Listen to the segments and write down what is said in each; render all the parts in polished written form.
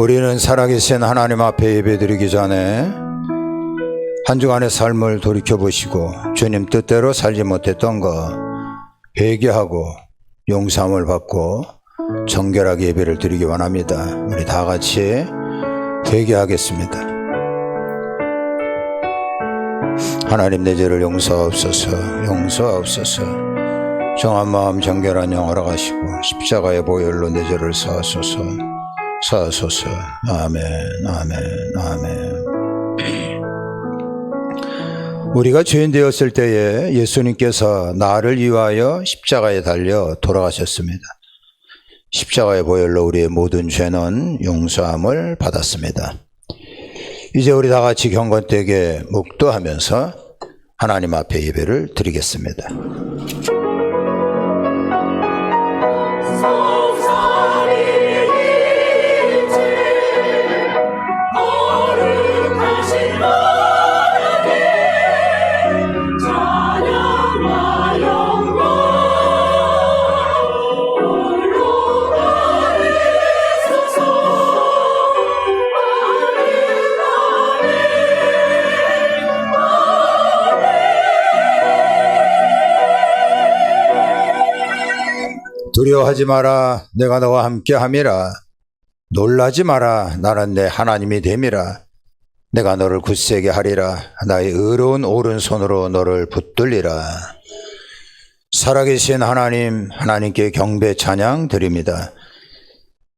우리는 살아계신 하나님 앞에 예배드리기 전에 한 주간의 삶을 돌이켜보시고 주님 뜻대로 살지 못했던 거 회개하고 용서함을 받고 정결하게 예배를 드리기 원합니다. 우리 다 같이 회개하겠습니다. 하나님, 내 죄를 용서하옵소서. 용서하옵소서. 정한 마음 정결한 영 허락하시고 십자가의 보혈로 내 죄를 사하소서. 사하소서. 아멘, 아멘, 아멘. 우리가 죄인 되었을 때에 예수님께서 나를 위하여 십자가에 달려 돌아가셨습니다. 십자가의 보혈로 우리의 모든 죄는 용서함을 받았습니다. 이제 우리 다 같이 경건되게 묵도하면서 하나님 앞에 예배를 드리겠습니다. 두려워하지 마라, 내가 너와 함께 함이라. 놀라지 마라, 나는 내 하나님이 됨이라. 내가 너를 굳세게 하리라. 나의 의로운 오른손으로 너를 붙들리라. 살아계신 하나님, 하나님께 경배 찬양 드립니다.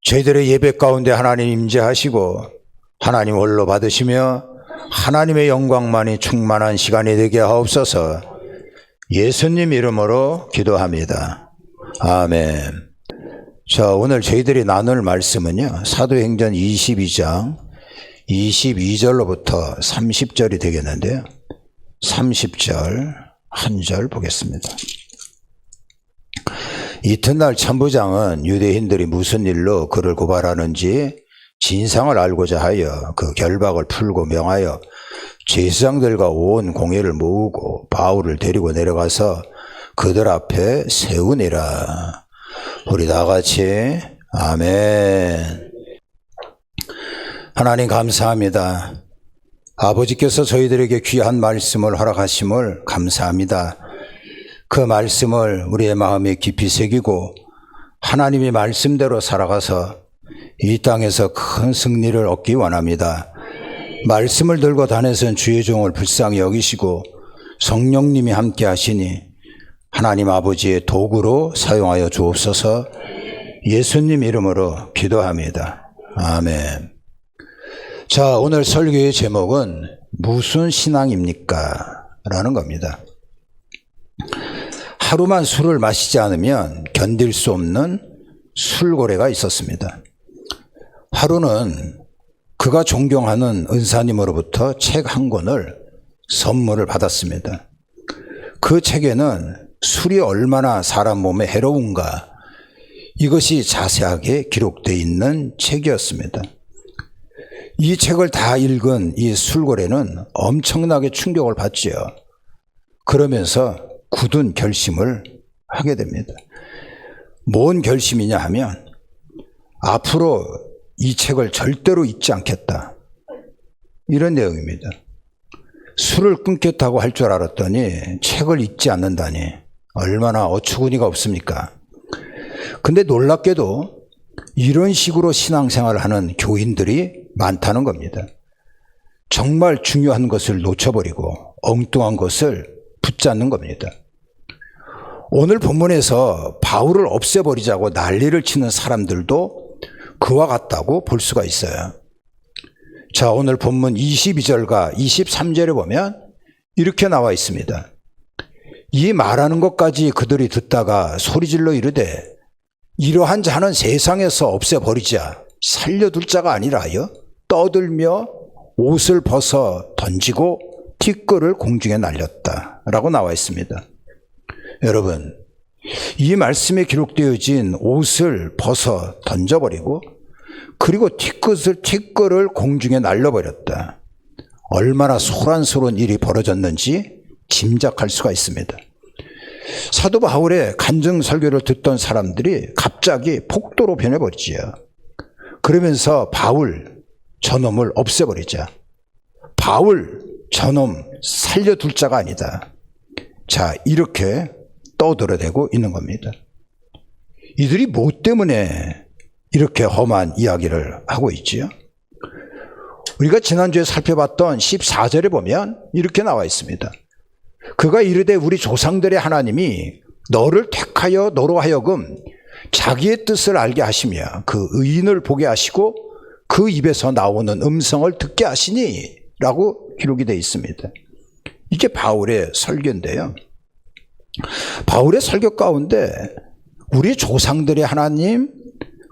저희들의 예배 가운데 하나님 임재하시고 하나님 홀로 받으시며 하나님의 영광만이 충만한 시간이 되게 하옵소서. 예수님 이름으로 기도합니다. 아멘. 자, 오늘 저희들이 나눌 말씀은요, 사도행전 22장 22절로부터 30절이 되겠는데요, 30절 한 절 보겠습니다. 이튿날 천부장은 유대인들이 무슨 일로 그를 고발하는지 진상을 알고자 하여 그 결박을 풀고 명하여 제사장들과 온 공회를 모으고 바울을 데리고 내려가서 그들 앞에 세우니라. 우리 다 같이 아멘. 하나님 감사합니다. 아버지께서 저희들에게 귀한 말씀을 허락하심을 감사합니다. 그 말씀을 우리의 마음에 깊이 새기고 하나님의 말씀대로 살아가서 이 땅에서 큰 승리를 얻기 원합니다. 말씀을 들고 다니선 주의 종을 불쌍히 여기시고 성령님이 함께 하시니 하나님 아버지의 도구로 사용하여 주옵소서. 예수님 이름으로 기도합니다. 아멘. 자, 오늘 설교의 제목은 무슨 신앙입니까? 라는 겁니다. 하루만 술을 마시지 않으면 견딜 수 없는 술고래가 있었습니다. 하루는 그가 존경하는 은사님으로부터 책 한 권을 선물을 받았습니다. 그 책에는 술이 얼마나 사람 몸에 해로운가, 이것이 자세하게 기록되어 있는 책이었습니다. 이 책을 다 읽은 이 술고래는 엄청나게 충격을 받지요. 그러면서 굳은 결심을 하게 됩니다. 뭔 결심이냐 하면 앞으로 이 책을 절대로 잊지 않겠다, 이런 내용입니다. 술을 끊겠다고 할 줄 알았더니 책을 잊지 않는다니 얼마나 어처구니가 없습니까? 근데 놀랍게도 이런 식으로 신앙생활을 하는 교인들이 많다는 겁니다. 정말 중요한 것을 놓쳐버리고 엉뚱한 것을 붙잡는 겁니다. 오늘 본문에서 바울을 없애버리자고 난리를 치는 사람들도 그와 같다고 볼 수가 있어요. 자, 오늘 본문 22절과 23절에 보면 이렇게 나와 있습니다. 이 말하는 것까지 그들이 듣다가 소리질러 이르되 이러한 자는 세상에서 없애버리자, 살려둘 자가 아니라 하여 떠들며 옷을 벗어 던지고 티끌을 공중에 날렸다 라고 나와 있습니다. 여러분, 이 말씀에 기록되어진 옷을 벗어 던져버리고 그리고 티끌을 공중에 날려버렸다. 얼마나 소란스러운 일이 벌어졌는지 짐작할 수가 있습니다. 사도 바울의 간증 설교를 듣던 사람들이 갑자기 폭도로 변해버리지요. 그러면서 바울 저놈을 없애버리자. 바울 저놈 살려둘 자가 아니다. 자, 이렇게 떠들어대고 있는 겁니다. 이들이 뭐 때문에 이렇게 험한 이야기를 하고 있지요? 우리가 지난주에 살펴봤던 14절에 보면 이렇게 나와 있습니다. 그가 이르되 우리 조상들의 하나님이 너를 택하여 너로 하여금 자기의 뜻을 알게 하시며 그 의인을 보게 하시고 그 입에서 나오는 음성을 듣게 하시니 라고 기록이 되어 있습니다. 이게 바울의 설교인데요. 바울의 설교 가운데 우리 조상들의 하나님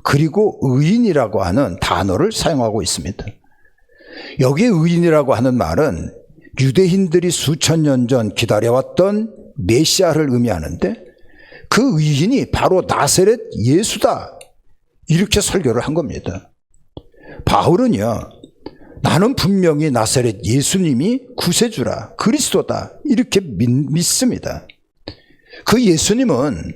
그리고 의인이라고 하는 단어를 사용하고 있습니다. 여기 의인이라고 하는 말은 유대인들이 수천 년 전 기다려왔던 메시아를 의미하는데 그 의인이 바로 나사렛 예수다. 이렇게 설교를 한 겁니다. 바울은요, 나는 분명히 나사렛 예수님이 구세주라, 그리스도다. 이렇게 믿습니다. 그 예수님은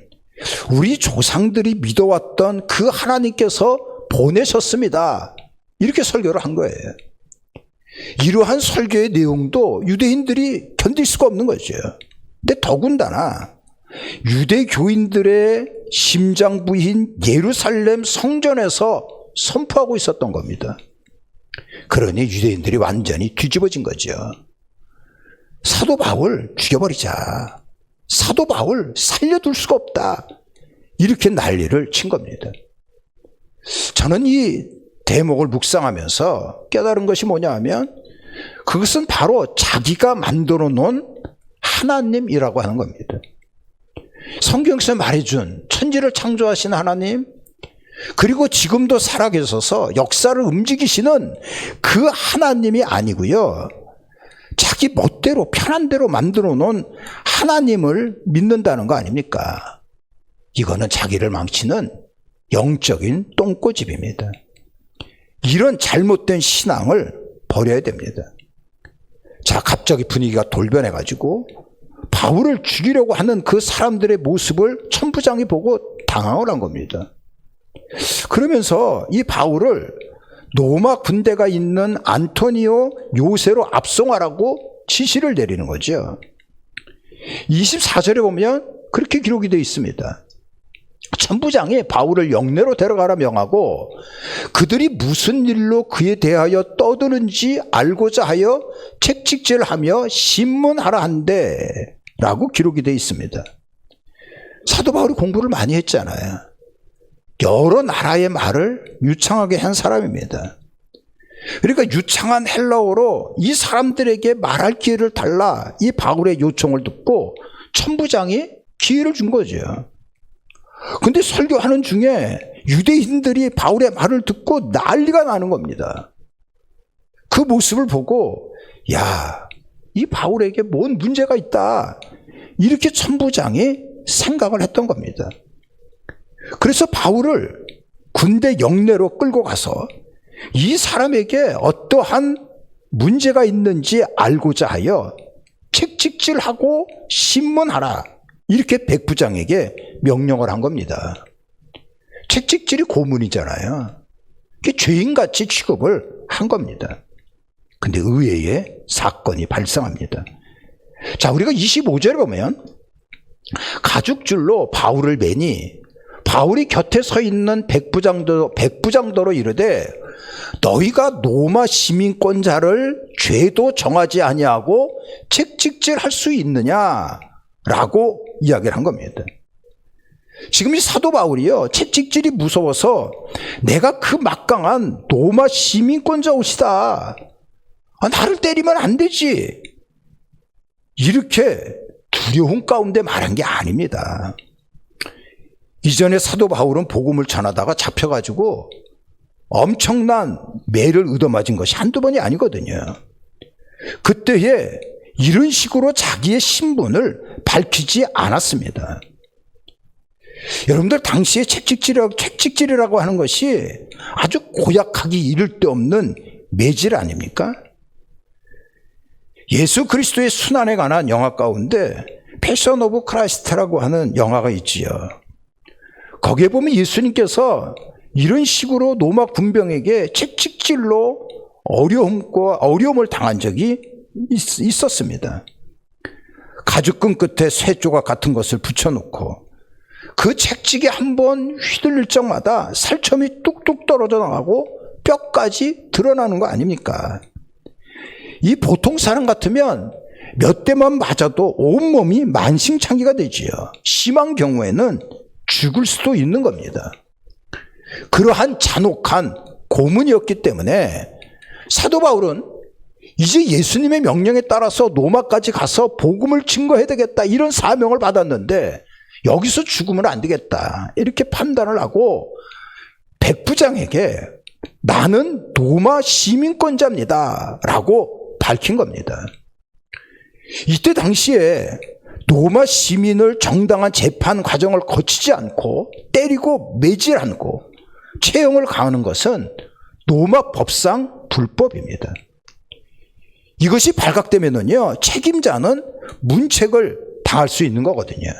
우리 조상들이 믿어왔던 그 하나님께서 보내셨습니다. 이렇게 설교를 한 거예요. 이러한 설교의 내용도 유대인들이 견딜 수가 없는 거죠. 근데 더군다나 유대교인들의 심장부인 예루살렘 성전에서 선포하고 있었던 겁니다. 그러니 유대인들이 완전히 뒤집어진 거죠. 사도 바울 죽여버리자. 사도 바울 살려둘 수가 없다. 이렇게 난리를 친 겁니다. 저는 이 대목을 묵상하면서 깨달은 것이 뭐냐 하면 그것은 바로 자기가 만들어 놓은 하나님이라고 하는 겁니다. 성경에서 말해준 천지를 창조하신 하나님, 그리고 지금도 살아계셔서 역사를 움직이시는 그 하나님이 아니고요, 자기 멋대로 편한 대로 만들어 놓은 하나님을 믿는다는 거 아닙니까? 이거는 자기를 망치는 영적인 똥꼬집입니다. 이런 잘못된 신앙을 버려야 됩니다. 자, 갑자기 분위기가 돌변해가지고 바울을 죽이려고 하는 그 사람들의 모습을 천부장이 보고 당황을 한 겁니다. 그러면서 이 바울을 로마 군대가 있는 안토니오 요새로 압송하라고 지시를 내리는 거죠. 24절에 보면 그렇게 기록이 되어 있습니다. 천부장이 바울을 영내로 데려가라 명하고 그들이 무슨 일로 그에 대하여 떠드는지 알고자 하여 책찍질하며 신문하라 한대 라고 기록이 되어 있습니다. 사도 바울이 공부를 많이 했잖아요. 여러 나라의 말을 유창하게 한 사람입니다. 그러니까 유창한 헬라어로 이 사람들에게 말할 기회를 달라 이 바울의 요청을 듣고 천부장이 기회를 준 거죠. 근데 설교하는 중에 유대인들이 바울의 말을 듣고 난리가 나는 겁니다. 그 모습을 보고 야, 이 바울에게 뭔 문제가 있다. 이렇게 천부장이 생각을 했던 겁니다. 그래서 바울을 군대 영내로 끌고 가서 이 사람에게 어떠한 문제가 있는지 알고자 하여 책찍질하고 신문하라. 이렇게 백부장에게 명령을 한 겁니다. 책찍질이 고문이잖아요. 죄인같이 취급을 한 겁니다. 근데 의외의 사건이 발생합니다. 자, 우리가 25절에 보면 가죽줄로 바울을 매니 바울이 곁에 서 있는 백부장도로 이르되 너희가 로마 시민권자를 죄도 정하지 아니하고 책찍질할 수 있느냐라고 이야기를 한 겁니다. 지금 이 사도 바울이요, 채찍질이 무서워서 내가 그 막강한 로마 시민권자 옷이다. 나를 때리면 안 되지. 이렇게 두려움 가운데 말한 게 아닙니다. 이전에 사도 바울은 복음을 전하다가 잡혀가지고 엄청난 매를 얻어맞은 것이 한두 번이 아니거든요. 그때에 이런 식으로 자기의 신분을 밝히지 않았습니다. 여러분들 당시에 책찍질이라고 하는 것이 아주 고약하기 이를 데 없는 매질 아닙니까? 예수 그리스도의 순환에 관한 영화 가운데 패션 오브 크라이스트라고 하는 영화가 있지요. 거기에 보면 예수님께서 이런 식으로 로마 군병에게 채찍질로 어려움을 당한 적이 있었습니다. 가죽끈 끝에 쇠조각 같은 것을 붙여놓고 그 채찍이 한번 휘둘릴 적마다 살점이 뚝뚝 떨어져 나가고 뼈까지 드러나는 거 아닙니까? 이 보통 사람 같으면 몇 대만 맞아도 온몸이 만신창이가 되지요. 심한 경우에는 죽을 수도 있는 겁니다. 그러한 잔혹한 고문이었기 때문에 사도 바울은 이제 예수님의 명령에 따라서 로마까지 가서 복음을 증거해야 되겠다, 이런 사명을 받았는데 여기서 죽으면 안 되겠다, 이렇게 판단을 하고 백부장에게 나는 로마 시민권자입니다 라고 밝힌 겁니다. 이때 당시에 로마 시민을 정당한 재판 과정을 거치지 않고 때리고 매질하고 체형을 가하는 것은 로마 법상 불법입니다. 이것이 발각되면은요, 책임자는 문책을 당할 수 있는 거거든요.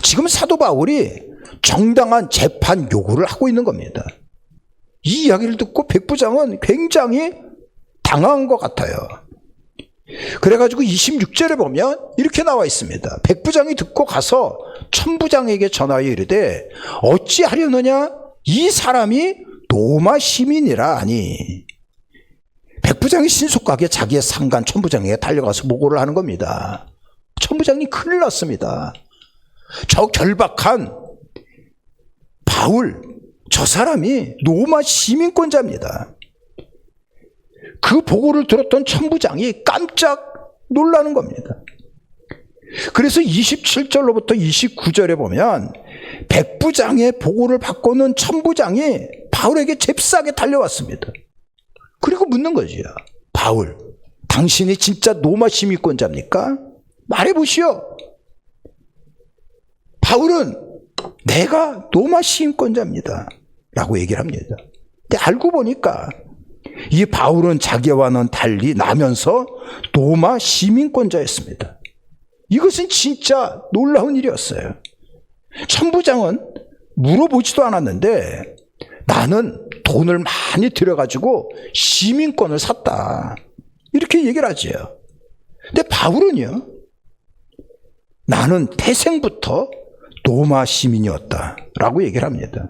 지금 사도 바울이 정당한 재판 요구를 하고 있는 겁니다. 이 이야기를 듣고 백부장은 굉장히 당황한 것 같아요. 그래가지고 26절에 보면 이렇게 나와 있습니다. 백부장이 듣고 가서 천부장에게 전하여 이르되 어찌하려느냐, 이 사람이 로마 시민이라 하니. 백부장이 신속하게 자기의 상관 천부장에게 달려가서 보고를 하는 겁니다. 천부장님, 큰일 났습니다. 저 결박한 바울, 저 사람이 로마 시민권자입니다. 그 보고를 들었던 천부장이 깜짝 놀라는 겁니다. 그래서 27절로부터 29절에 보면 백부장의 보고를 받고는 천부장이 바울에게 잽싸게 달려왔습니다. 그리고 묻는 거지요. 바울, 당신이 진짜 로마 시민권자입니까? 말해보시오. 바울은 내가 로마 시민권자입니다 라고 얘기를 합니다. 근데 알고 보니까 이 바울은 자기와는 달리 나면서 로마 시민권자였습니다. 이것은 진짜 놀라운 일이었어요. 천부장은 물어보지도 않았는데 나는 돈을 많이 들여가지고 시민권을 샀다, 이렇게 얘기를 하지요. 근데 바울은요, 나는 태생부터 로마 시민이었다 라고 얘기를 합니다.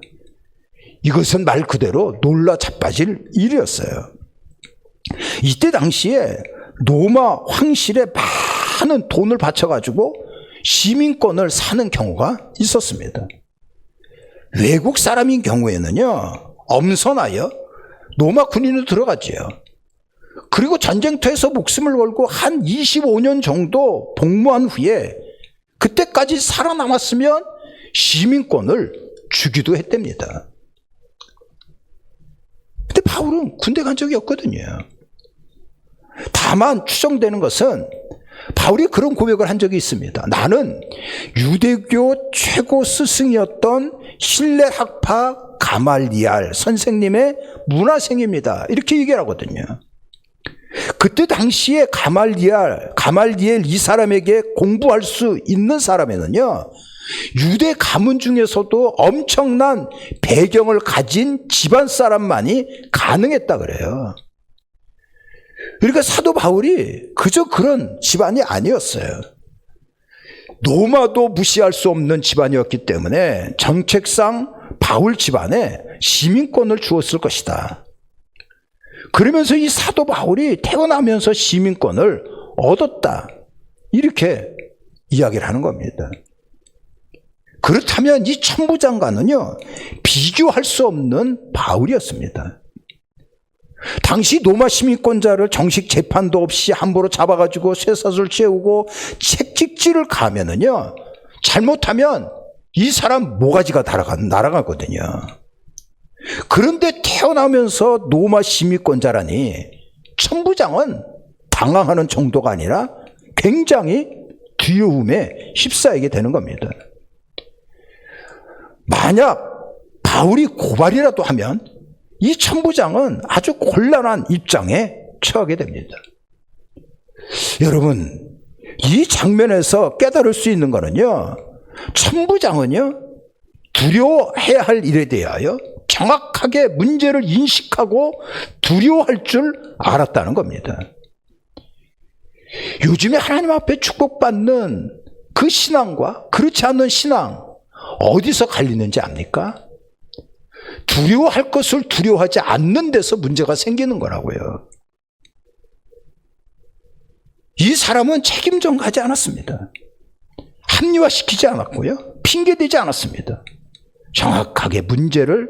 이것은 말 그대로 놀라 자빠질 일이었어요. 이때 당시에 로마 황실에 많은 돈을 바쳐가지고 시민권을 사는 경우가 있었습니다. 외국 사람인 경우에는요, 엄선하여 로마 군인으로 들어가지요. 그리고 전쟁터에서 목숨을 걸고 한 25년 정도 복무한 후에 그때까지 살아남았으면 시민권을 주기도 했답니다. 근데 바울은 군대 간 적이 없거든요. 다만 추정되는 것은 바울이 그런 고백을 한 적이 있습니다. 나는 유대교 최고 스승이었던 신뢰학파 가말리알 선생님의 문화생입니다, 이렇게 얘기를 하거든요. 그때 당시에 가말리엘 이 사람에게 공부할 수 있는 사람에는요, 유대 가문 중에서도 엄청난 배경을 가진 집안 사람만이 가능했다 그래요. 그러니까 사도 바울이 그저 그런 집안이 아니었어요. 로마도 무시할 수 없는 집안이었기 때문에 정책상 바울 집안에 시민권을 주었을 것이다. 그러면서 이 사도 바울이 태어나면서 시민권을 얻었다, 이렇게 이야기를 하는 겁니다. 그렇다면 이 천부장과는요, 비교할 수 없는 바울이었습니다. 당시 로마 시민권자를 정식 재판도 없이 함부로 잡아가지고 쇠사슬 채우고 채찍질을 가면은요, 잘못하면 이 사람 모가지가 날아가거든요. 그런데 태어나면서 로마 시민권자라니 천부장은 당황하는 정도가 아니라 굉장히 두려움에 휩싸이게 되는 겁니다. 만약 바울이 고발이라도 하면 이 천부장은 아주 곤란한 입장에 처하게 됩니다. 여러분, 이 장면에서 깨달을 수 있는 거는요, 천부장은요, 두려워해야 할 일에 대하여 정확하게 문제를 인식하고 두려워할 줄 알았다는 겁니다. 요즘에 하나님 앞에 축복받는 그 신앙과 그렇지 않은 신앙 어디서 갈리는지 압니까? 두려워할 것을 두려워하지 않는 데서 문제가 생기는 거라고요. 이 사람은 책임 전가하지 않았습니다. 합리화시키지 않았고요. 핑계대지 않았습니다. 정확하게 문제를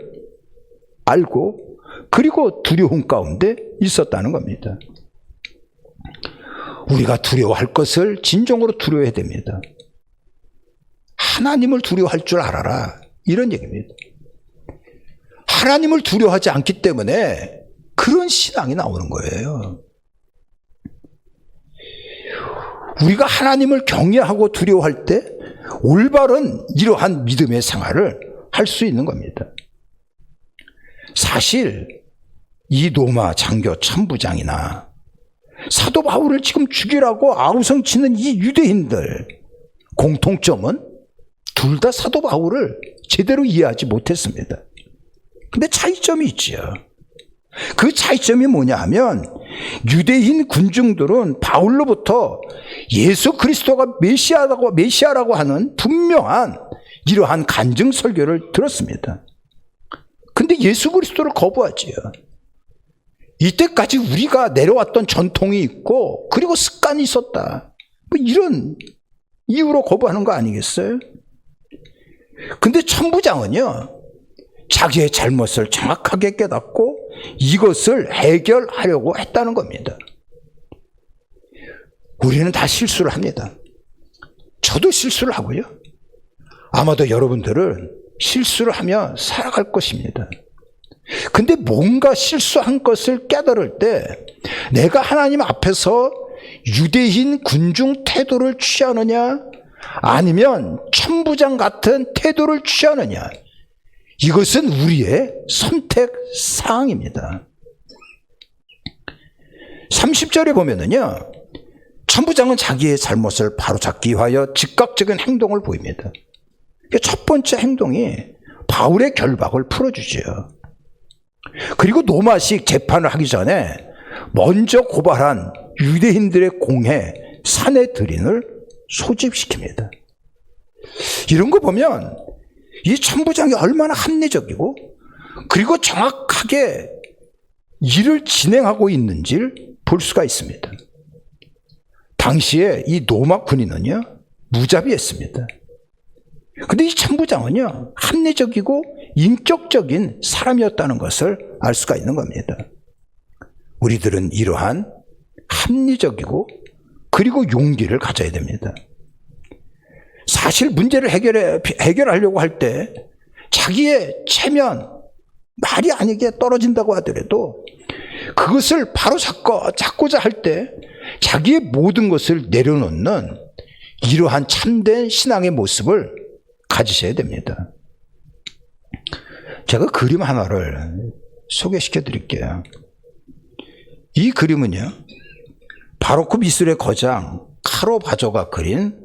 알고 그리고 두려움 가운데 있었다는 겁니다. 우리가 두려워할 것을 진정으로 두려워해야 됩니다. 하나님을 두려워할 줄 알아라. 이런 얘기입니다. 하나님을 두려워하지 않기 때문에 그런 신앙이 나오는 거예요. 우리가 하나님을 경외하고 두려워할 때 올바른 이러한 믿음의 생활을 할 수 있는 겁니다. 사실 이 로마 장교 천부장이나 사도 바울을 지금 죽이라고 아우성치는 이 유대인들 공통점은 둘 다 사도 바울을 제대로 이해하지 못했습니다. 근데 차이점이 있지요. 그 차이점이 뭐냐 하면 유대인 군중들은 바울로부터 예수 그리스도가 메시아라고 하는 분명한 이러한 간증 설교를 들었습니다. 근데 예수 그리스도를 거부하지요. 이때까지 우리가 내려왔던 전통이 있고 그리고 습관이 있었다. 뭐 이런 이유로 거부하는 거 아니겠어요? 근데 천부장은요, 자기의 잘못을 정확하게 깨닫고 이것을 해결하려고 했다는 겁니다. 우리는 다 실수를 합니다. 저도 실수를 하고요. 아마도 여러분들은 실수를 하며 살아갈 것입니다. 근데 뭔가 실수한 것을 깨달을 때 내가 하나님 앞에서 유대인 군중 태도를 취하느냐 아니면 천부장 같은 태도를 취하느냐, 이것은 우리의 선택 사항입니다. 30절에 보면은요, 천부장은 자기의 잘못을 바로잡기 위하여 즉각적인 행동을 보입니다. 첫 번째 행동이 바울의 결박을 풀어주지요. 그리고 노마식 재판을 하기 전에 먼저 고발한 유대인들의 공회 사내들인을 소집시킵니다. 이런 거 보면 이 천부장이 얼마나 합리적이고 그리고 정확하게 일을 진행하고 있는지를 볼 수가 있습니다. 당시에 이 로마 군인은요, 무자비했습니다. 근데 이 천부장은요, 합리적이고 인격적인 사람이었다는 것을 알 수가 있는 겁니다. 우리들은 이러한 합리적이고 그리고 용기를 가져야 됩니다. 사실 문제를 해결하려고 할 때 자기의 체면, 말이 아니게 떨어진다고 하더라도 그것을 바로 잡고자 할 때 자기의 모든 것을 내려놓는 이러한 참된 신앙의 모습을 가지셔야 됩니다. 제가 그림 하나를 소개시켜 드릴게요. 이 그림은요, 바로크 미술의 거장 카라바조가 그린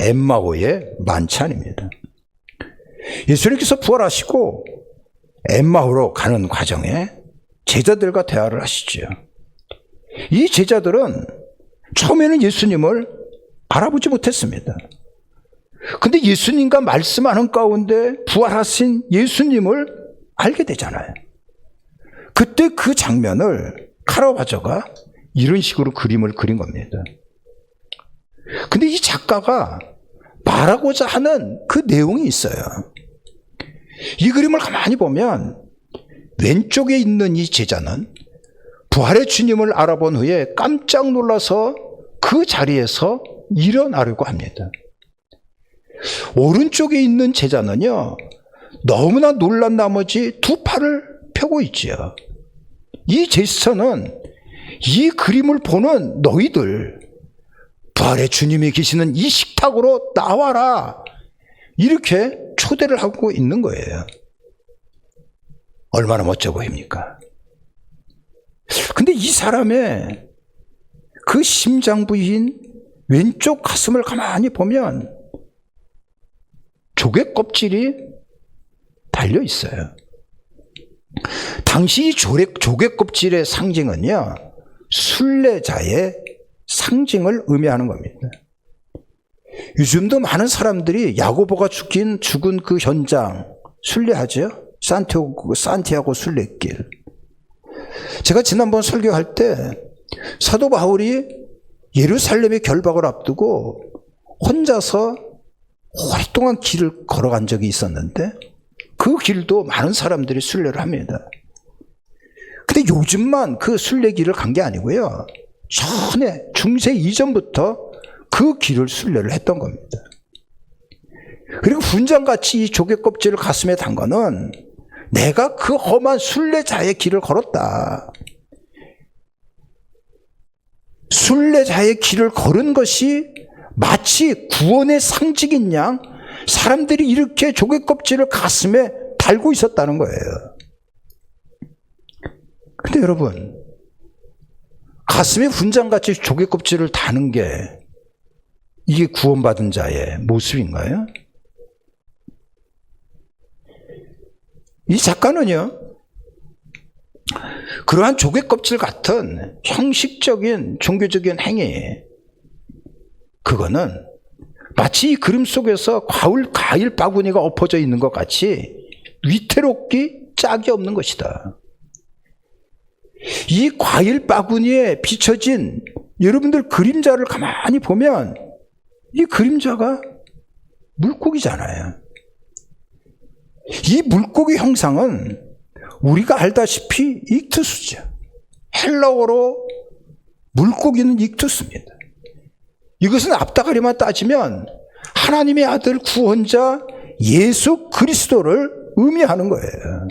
엠마오의 만찬입니다. 예수님께서 부활하시고 엠마오로 가는 과정에 제자들과 대화를 하시죠. 이 제자들은 처음에는 예수님을 알아보지 못했습니다. 근데 예수님과 말씀하는 가운데 부활하신 예수님을 알게 되잖아요. 그때 그 장면을 카라바조가 이런 식으로 그림을 그린 겁니다. 근데 이 작가가 말하고자 하는 그 내용이 있어요. 이 그림을 가만히 보면 왼쪽에 있는 이 제자는 부활의 주님을 알아본 후에 깜짝 놀라서 그 자리에서 일어나려고 합니다. 오른쪽에 있는 제자는요, 너무나 놀란 나머지 두 팔을 펴고 있지요. 이 제스처는 이 그림을 보는 너희들, 부활의 주님이 계시는 이 식탁으로 나와라, 이렇게 초대를 하고 있는 거예요. 얼마나 멋져 보입니까? 근데 이 사람의 그 심장 부위인 왼쪽 가슴을 가만히 보면 조개 껍질이 달려 있어요. 당시 조개 껍질의 상징은요, 순례자의 상징을 의미하는 겁니다. 요즘도 많은 사람들이 야고보가 죽은 그 현장 순례하죠. 산티아고 순례길. 제가 지난번 설교할 때 사도 바울이 예루살렘의 결박을 앞두고 혼자서 오랫동안 길을 걸어간 적이 있었는데 그 길도 많은 사람들이 순례를 합니다. 근데 요즘만 그 순례길을 간 게 아니고요, 전에 중세 이전부터 그 길을 순례를 했던 겁니다. 그리고 훈장같이 이 조개 껍질을 가슴에 단 거는 내가 그 험한 순례자의 길을 걸었다. 순례자의 길을 걸은 것이 마치 구원의 상징인 양 사람들이 이렇게 조개 껍질을 가슴에 달고 있었다는 거예요. 근데 여러분, 가슴에 훈장같이 조개 껍질을 다는 게 이게 구원받은 자의 모습인가요? 이 작가는요, 그러한 조개 껍질 같은 형식적인 종교적인 행위, 그거는 마치 이 그림 속에서 과일 바구니가 엎어져 있는 것 같이 위태롭기 짝이 없는 것이다. 이 과일 바구니에 비춰진 여러분들 그림자를 가만히 보면 이 그림자가 물고기잖아요. 이 물고기 형상은 우리가 알다시피 익투스죠. 헬라어로 물고기는 익투스입니다. 이것은 앞다가리만 따지면 하나님의 아들 구원자 예수 그리스도를 의미하는 거예요.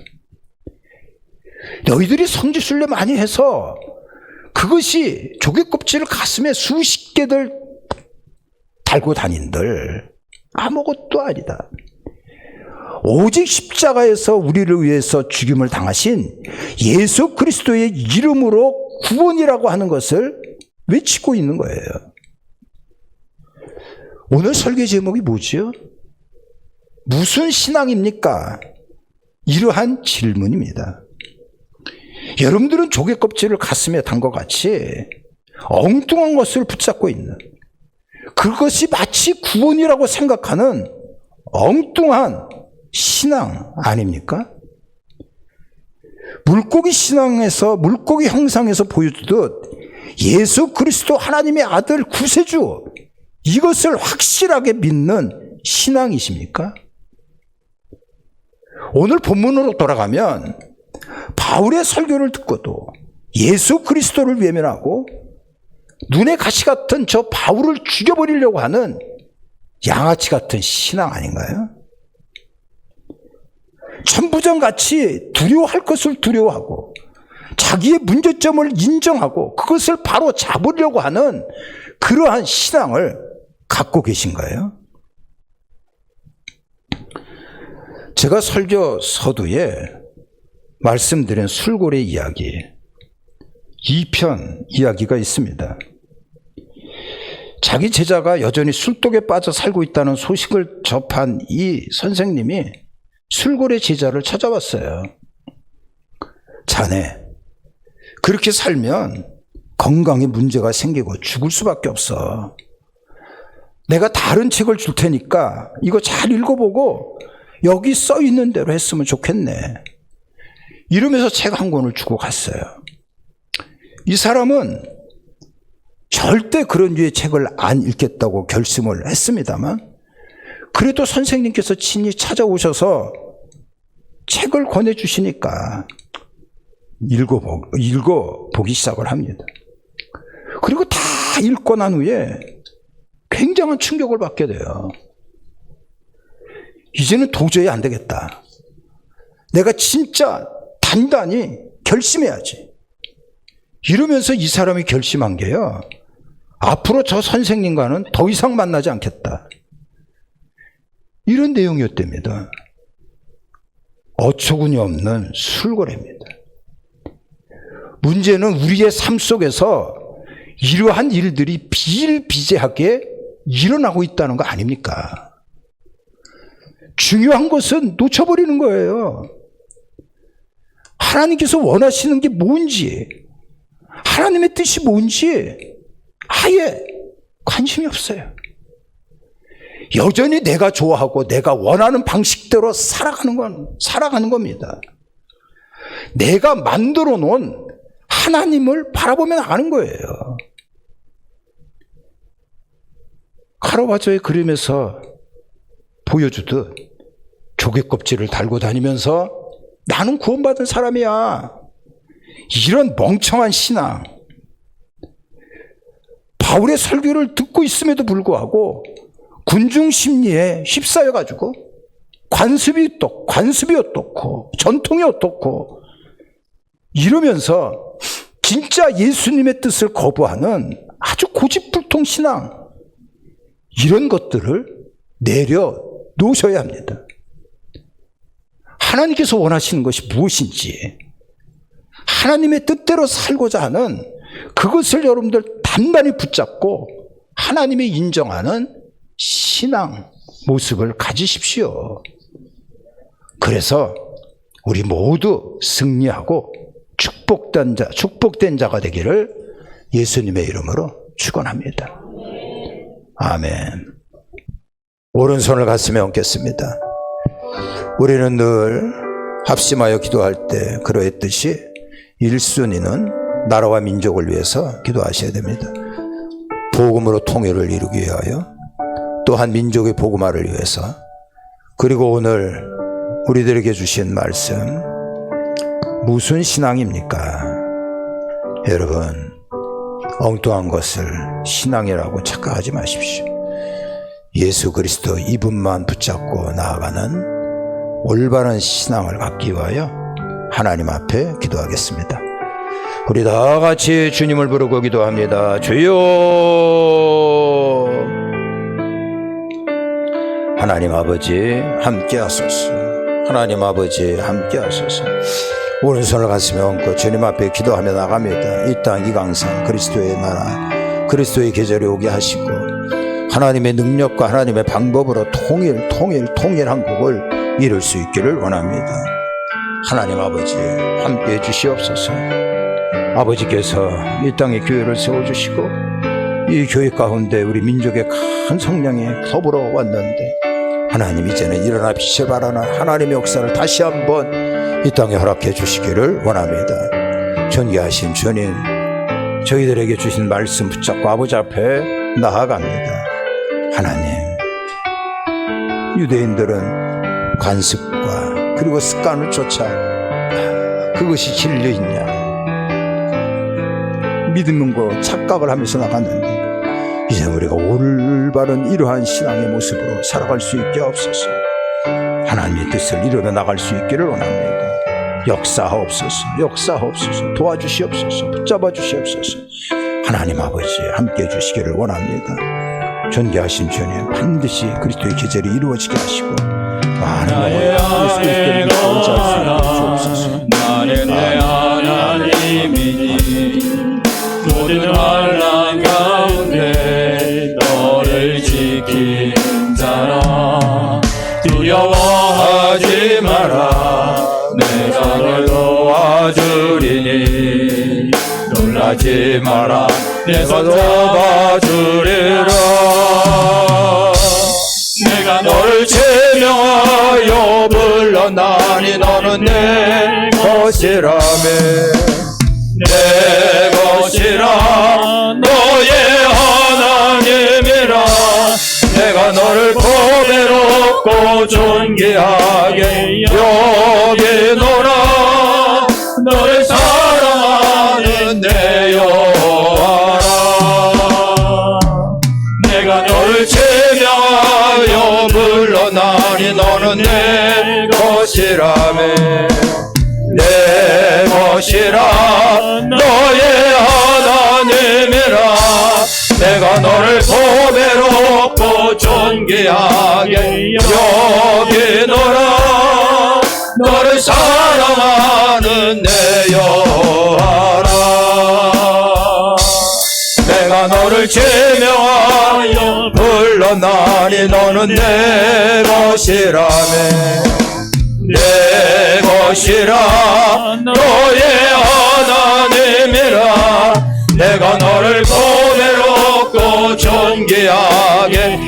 너희들이 성지순례 많이 해서 그것이 조개 껍질을 가슴에 수십 개들 달고 다닌들 아무것도 아니다. 오직 십자가에서 우리를 위해서 죽임을 당하신 예수 그리스도의 이름으로 구원이라고 하는 것을 외치고 있는 거예요. 오늘 설교 제목이 뭐지요? 무슨 신앙입니까? 이러한 질문입니다. 여러분들은 조개 껍질을 가슴에 단 것 같이 엉뚱한 것을 붙잡고 있는, 그것이 마치 구원이라고 생각하는 엉뚱한 신앙 아닙니까? 물고기 신앙에서, 물고기 형상에서 보여주듯 예수 그리스도 하나님의 아들 구세주, 이것을 확실하게 믿는 신앙이십니까? 오늘 본문으로 돌아가면 바울의 설교를 듣고도 예수 그리스도를 외면하고 눈에 가시 같은 저 바울을 죽여버리려고 하는 양아치 같은 신앙 아닌가요? 천부장같이 두려워할 것을 두려워하고 자기의 문제점을 인정하고 그것을 바로 잡으려고 하는 그러한 신앙을 갖고 계신가요? 제가 설교 서두에 말씀드린 술고래 이야기, 2편 이야기가 있습니다. 자기 제자가 여전히 술독에 빠져 살고 있다는 소식을 접한 이 선생님이 술고래 제자를 찾아왔어요. 자네, 그렇게 살면 건강에 문제가 생기고 죽을 수밖에 없어. 내가 다른 책을 줄 테니까 이거 잘 읽어보고 여기 써 있는 대로 했으면 좋겠네. 이러면서 책 한 권을 주고 갔어요. 이 사람은 절대 그런 류의 책을 안 읽겠다고 결심을 했습니다만, 그래도 선생님께서 친히 찾아오셔서 책을 권해주시니까 읽어보기 시작을 합니다. 그리고 다 읽고 난 후에 굉장한 충격을 받게 돼요. 이제는 도저히 안 되겠다. 내가 진짜 단단히 결심해야지. 이러면서 이 사람이 결심한 게요, 앞으로 저 선생님과는 더 이상 만나지 않겠다. 이런 내용이었답니다. 어처구니 없는 술고래입니다. 문제는 우리의 삶 속에서 이러한 일들이 비일비재하게 일어나고 있다는 거 아닙니까? 중요한 것은 놓쳐버리는 거예요. 하나님께서 원하시는 게 뭔지, 하나님의 뜻이 뭔지 아예 관심이 없어요. 여전히 내가 좋아하고 내가 원하는 방식대로 살아가는 겁니다. 내가 만들어 놓은 하나님을 바라보면 아는 거예요. 카라바조의 그림에서 보여주듯 조개 껍질을 달고 다니면서 나는 구원받은 사람이야, 이런 멍청한 신앙. 바울의 설교를 듣고 있음에도 불구하고 군중 심리에 휩싸여가지고 관습이 어떻고 전통이 어떻고 이러면서 진짜 예수님의 뜻을 거부하는 아주 고집불통 신앙, 이런 것들을 내려놓으셔야 합니다. 하나님께서 원하시는 것이 무엇인지, 하나님의 뜻대로 살고자 하는 그것을 여러분들 단단히 붙잡고 하나님이 인정하는 신앙 모습을 가지십시오. 그래서 우리 모두 승리하고 축복된 자가 되기를 예수님의 이름으로 축원합니다. 아멘. 오른손을 가슴에 얹겠습니다. 우리는 늘 합심하여 기도할 때 그러했듯이 1순위는 나라와 민족을 위해서 기도하셔야 됩니다. 복음으로 통일을 이루기 위하여, 또한 민족의 복음화를 위해서, 그리고 오늘 우리들에게 주신 말씀, 무슨 신앙입니까? 여러분, 엉뚱한 것을 신앙이라고 착각하지 마십시오. 예수 그리스도 이분만 붙잡고 나아가는 올바른 신앙을 갖기 위하여 하나님 앞에 기도하겠습니다. 우리 다 같이 주님을 부르고 기도합니다. 주여, 하나님 아버지 함께 하소서. 하나님 아버지 함께 하소서. 오른손을 가슴에 얹고 주님 앞에 기도하며 나갑니다. 이 땅, 이 강산, 그리스도의 나라, 그리스도의 계절이 오게 하시고 하나님의 능력과 하나님의 방법으로 통일 한국을 이룰 수 있기를 원합니다. 하나님 아버지 함께해 주시옵소서. 아버지께서 이 땅에 교회를 세워주시고 이 교회 가운데 우리 민족의 큰 성령이 더불어 왔는데, 하나님 이제는 일어나 빛을 발하는 하나님의 역사를 다시 한번 이 땅에 허락해 주시기를 원합니다. 존귀하신 주님, 저희들에게 주신 말씀 붙잡고 아버지 앞에 나아갑니다. 하나님, 유대인들은 관습과 그리고 습관을 쫓아 그것이 진리 있냐 믿는 거 착각을 하면서 나갔는데, 이제 우리가 올바른 이러한 신앙의 모습으로 살아갈 수 있게 하옵소서. 하나님의 뜻을 이루며 나갈 수 있기를 원합니다. 역사하옵소서. 도와주시옵소서. 붙잡아 주시옵소서. 하나님 아버지 함께해 주시기를 원합니다. 존귀하신 주님, 반드시 그리스도의 계절이 이루어지게 하시고 많은 영혼을 주옵소서. 나는 내 하나님이니 모든 환난 가운데 너를 지키는 자라. 두려워하지 마라. 내가 널 도와주리니 놀라지 마라. 내가 도와주리라. 내가 너를 제명하여 불렀나니 너는 내 것이라며. 내 것이라 너의 하나님이라. 내가 너를 보배롭고 존귀하게 여기노라. 너를 사랑하는 내 여호와라. 내가 너를 제명하여 불렀나니 너는 내 것이라며. 내 것이라 너의 하나님이라. 내가 너를 보배롭고 존귀하게 여기노라. 너를 사랑하는 내 여호와라. 내가 너를 제명하여 불렀나니 너는 내 것이라네. 내 것이라 너의 하나님이라. 내가 너를 보배롭고 존귀하게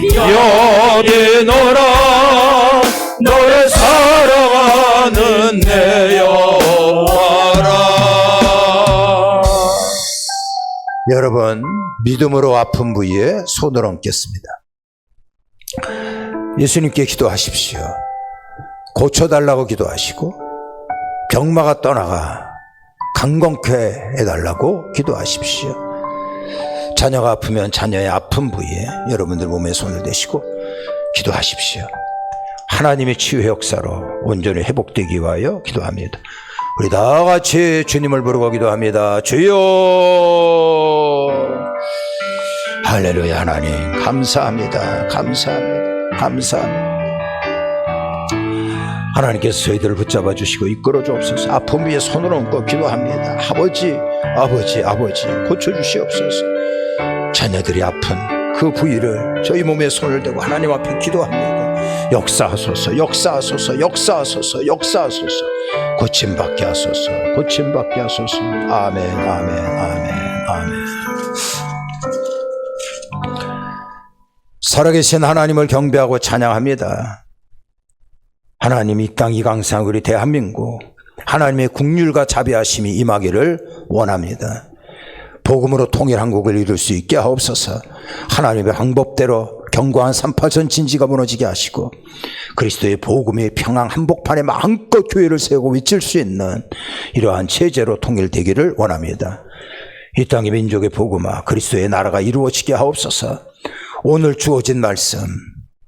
여기노라. 너를 사랑하는 내 여호와라. 여러분, 믿음으로 아픈 부위에 손을 얹겠습니다. 예수님께 기도하십시오. 고쳐달라고 기도하시고 병마가 떠나가 강건케 해달라고 기도하십시오. 자녀가 아프면 자녀의 아픈 부위에 여러분들 몸에 손을 대시고 기도하십시오. 하나님의 치유의 역사로 온전히 회복되기 위하여 기도합니다. 우리 다 같이 주님을 부르고 기도합니다. 주여. 할렐루야. 하나님 감사합니다. 감사합니다. 감사합니다. 하나님께서 저희들을 붙잡아 주시고 이끌어 주옵소서. 아픔 위에 손을 얹고 기도합니다. 아버지 고쳐주시옵소서. 자녀들이 아픈 그 부위를 저희 몸에 손을 대고 하나님 앞에 기도합니다. 역사하소서, 역사하소서, 역사하소서, 역사하소서. 고침받게 하소서, 고침받게 하소서. 아멘, 아멘, 아멘, 아멘. 살아계신 하나님을 경배하고 찬양합니다. 하나님, 이 땅 이 강산 우리 대한민국 하나님의 국률과 자비하심이 임하기를 원합니다. 복음으로 통일한국을 이룰 수 있게 하옵소서. 하나님의 방법대로 견고한 3.8선 진지가 무너지게 하시고 그리스도의 복음의 평강 한복판에 마음껏 교회를 세우고 외칠 수 있는 이러한 체제로 통일되기를 원합니다. 이 땅의 민족의 복음화 그리스도의 나라가 이루어지게 하옵소서. 오늘 주어진 말씀,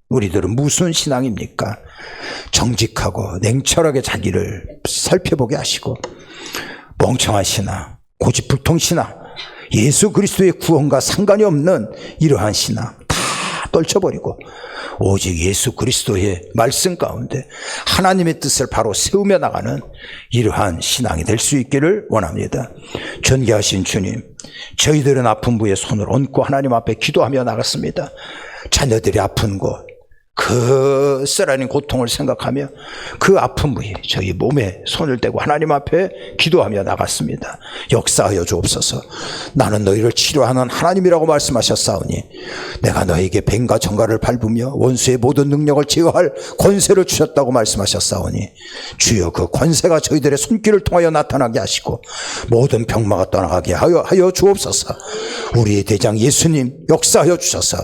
우리들은 무슨 신앙입니까? 정직하고 냉철하게 자기를 살펴보게 하시고 멍청한 신앙, 고집불통 신앙, 예수 그리스도의 구원과 상관이 없는 이러한 신앙 다 떨쳐버리고 오직 예수 그리스도의 말씀 가운데 하나님의 뜻을 바로 세우며 나가는 이러한 신앙이 될 수 있기를 원합니다. 존귀하신 주님, 저희들은 아픈 부에 손을 얹고 하나님 앞에 기도하며 나갔습니다. 자녀들이 아픈 곳, 그 쓰라린 고통을 생각하며 그 아픈 부위 저희 몸에 손을 대고 하나님 앞에 기도하며 나갔습니다. 역사하여 주옵소서. 나는 너희를 치료하는 하나님이라고 말씀하셨사오니 내가 너에게 뱀과 정갈을 밟으며 원수의 모든 능력을 제어할 권세를 주셨다고 말씀하셨사오니 주여 그 권세가 저희들의 손길을 통하여 나타나게 하시고 모든 병마가 떠나가게 하여 주옵소서. 우리의 대장 예수님 역사하여 주셔서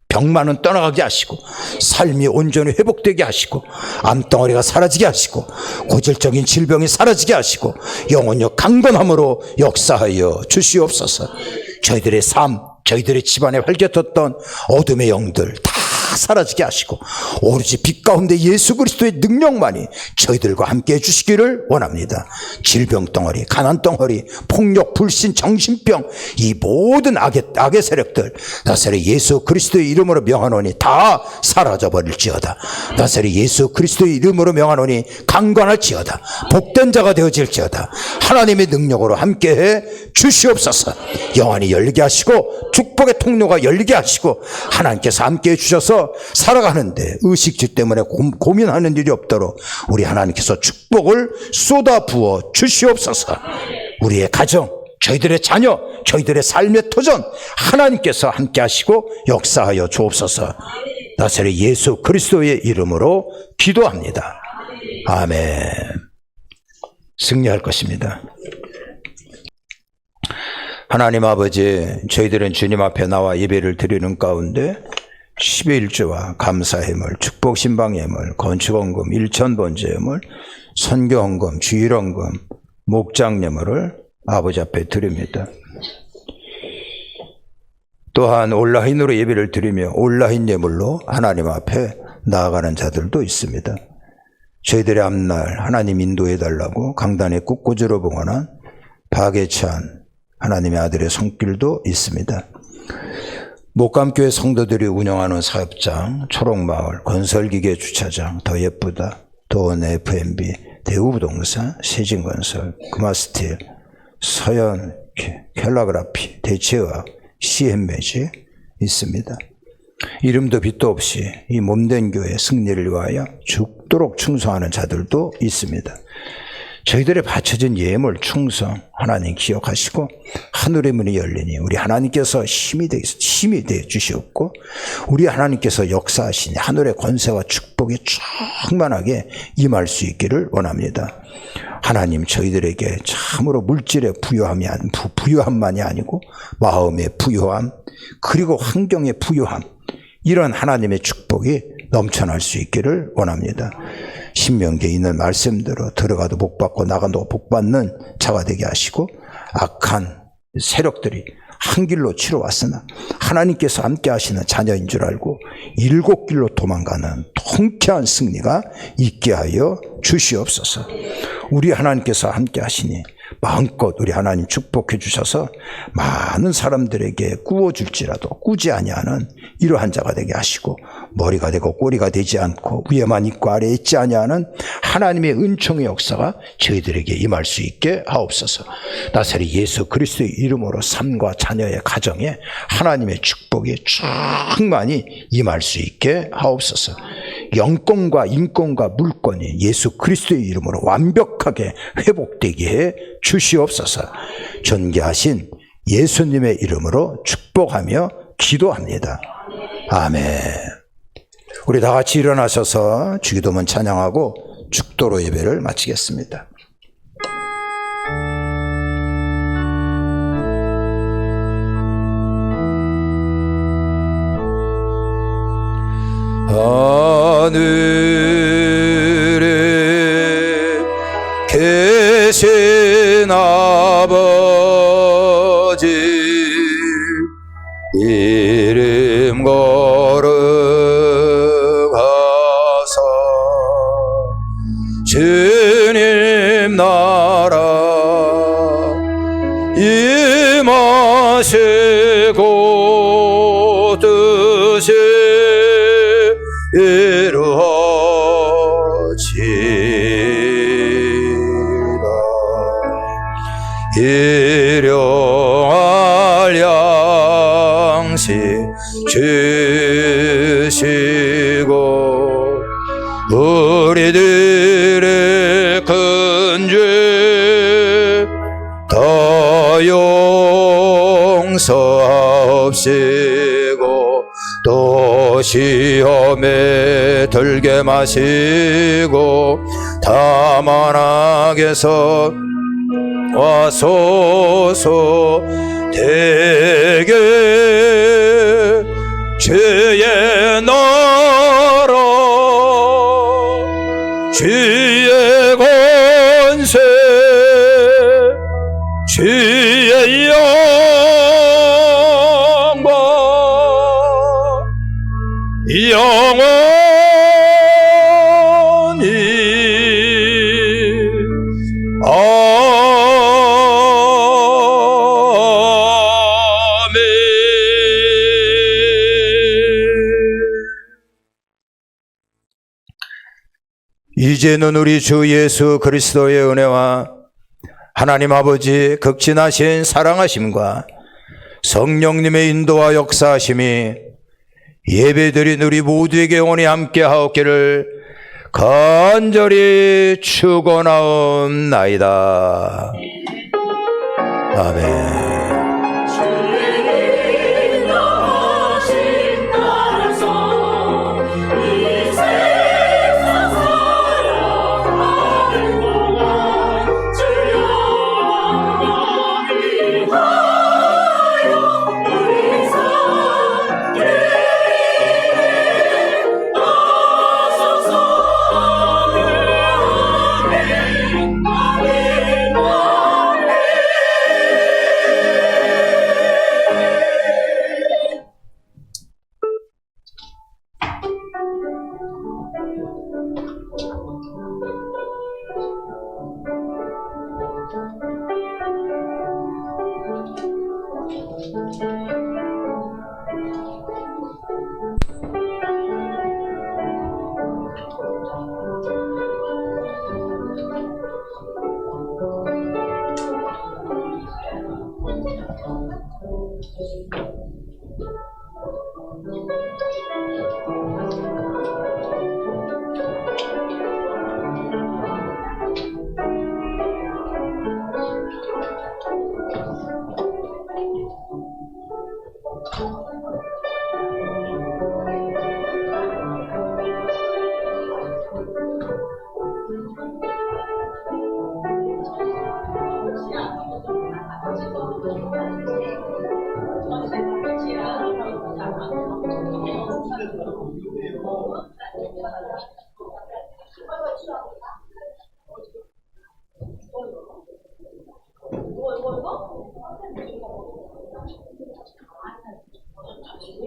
병만은 떠나가게 하시고 삶이 온전히 회복되게 하시고 암덩어리가 사라지게 하시고 고질적인 질병이 사라지게 하시고 영혼력 강건함으로 역사하여 주시옵소서. 저희들의 삶, 저희들의 집안에 활개쳤던 어둠의 영들 다 사라지게 하시고 오로지 빛 가운데 예수 그리스도의 능력만이 저희들과 함께 해주시기를 원합니다. 질병덩어리, 가난덩어리, 폭력, 불신, 정신병 이 모든 악의 세력들 나사렛 예수 그리스도의 이름으로 명하노니 다 사라져버릴지어다. 나사렛 예수 그리스도의 이름으로 명하노니 강건할지어다. 복된 자가 되어질지어다. 하나님의 능력으로 함께해 주시옵소서. 영안이 열리게 하시고 축복의 통로가 열리게 하시고 하나님께서 함께해 주셔서 살아가는데 의식주 때문에 고민하는 일이 없도록 우리 하나님께서 축복을 쏟아 부어 주시옵소서. 우리의 가정, 저희들의 자녀, 저희들의 삶의 도전 하나님께서 함께 하시고 역사하여 주옵소서. 나사렛 예수 그리스도의 이름으로 기도합니다. 아멘. 승리할 것입니다. 하나님 아버지, 저희들은 주님 앞에 나와 예배를 드리는 가운데 11조와 감사해물, 축복신방예물, 건축헌금, 일천번제예물, 선교헌금, 주일헌금, 목장예물을 아버지 앞에 드립니다. 또한 온라인으로 예배를 드리며 온라인 예물로 하나님 앞에 나아가는 자들도 있습니다. 저희들의 앞날 하나님 인도해달라고 강단에 꿋꿋으로 봉헌한 박예찬 하나님의 아들의 손길도 있습니다. 목감교회 성도들이 운영하는 사업장, 초록마을, 건설기계 주차장, 더 예쁘다, 도원 F&B, 대우부동산, 세진건설, 금화스틸, 서현, 켈라그라피, 대체의학, CM매직 있습니다. 이름도 빛도 없이 이 몸된 교회 승리를 위하여 죽도록 충성하는 자들도 있습니다. 저희들의 바쳐진 예물 충성 하나님 기억하시고 하늘의 문이 열리니 우리 하나님께서 힘이 되어 주시옵고 우리 하나님께서 역사하시니 하늘의 권세와 축복이 충만하게 임할 수 있기를 원합니다. 하나님 저희들에게 참으로 물질의 부유함만이 아니고 마음의 부유함 그리고 환경의 부유함 이런 하나님의 축복이 넘쳐날 수 있기를 원합니다. 신명기에 있는 말씀대로 들어가도 복받고 나가도 복받는 자가 되게 하시고 악한 세력들이 한 길로 치러왔으나 하나님께서 함께 하시는 자녀인 줄 알고 7길로 도망가는 통쾌한 승리가 있게 하여 주시옵소서. 우리 하나님께서 함께 하시니 마음껏 우리 하나님 축복해 주셔서 많은 사람들에게 꾸어줄지라도 꾸지 아니하는 이러한 자가 되게 하시고 머리가 되고 꼬리가 되지 않고 위에만 있고 아래에 있지 아니하는 하나님의 은총의 역사가 저희들에게 임할 수 있게 하옵소서. 나사리 예수 그리스도의 이름으로 삶과 자녀의 가정에 하나님의 축복이 충만히 임할 수 있게 하옵소서. 영권과 인권과 물권이 예수 그리스도의 이름으로 완벽하게 회복되게 해 주시옵소서. 존귀하신 예수님의 이름으로 축복하며 기도합니다. 아멘. 우리 다 같이 일어나셔서 주기도문 찬양하고 축도로 예배를 마치겠습니다. 하늘에 계신 아버지 이름 걸어가서 주님 나라 임하시고 뜻이 이루어지라. 일용할 양식 주시고 우리들의 큰 죄 다 용서하옵시고 또 시험에 들게 마시고 다만 악에서 와소서 되게 주의 나라 주의 권세 주의 영광 영원히 아멘. 이제는 우리 주 예수 그리스도의 은혜와 하나님 아버지 극진하신 사랑하심과 성령님의 인도와 역사하심이 예배드린 우리 모두에게 영원히 함께 하옵기를 간절히 축원하옵나이다. 아멘.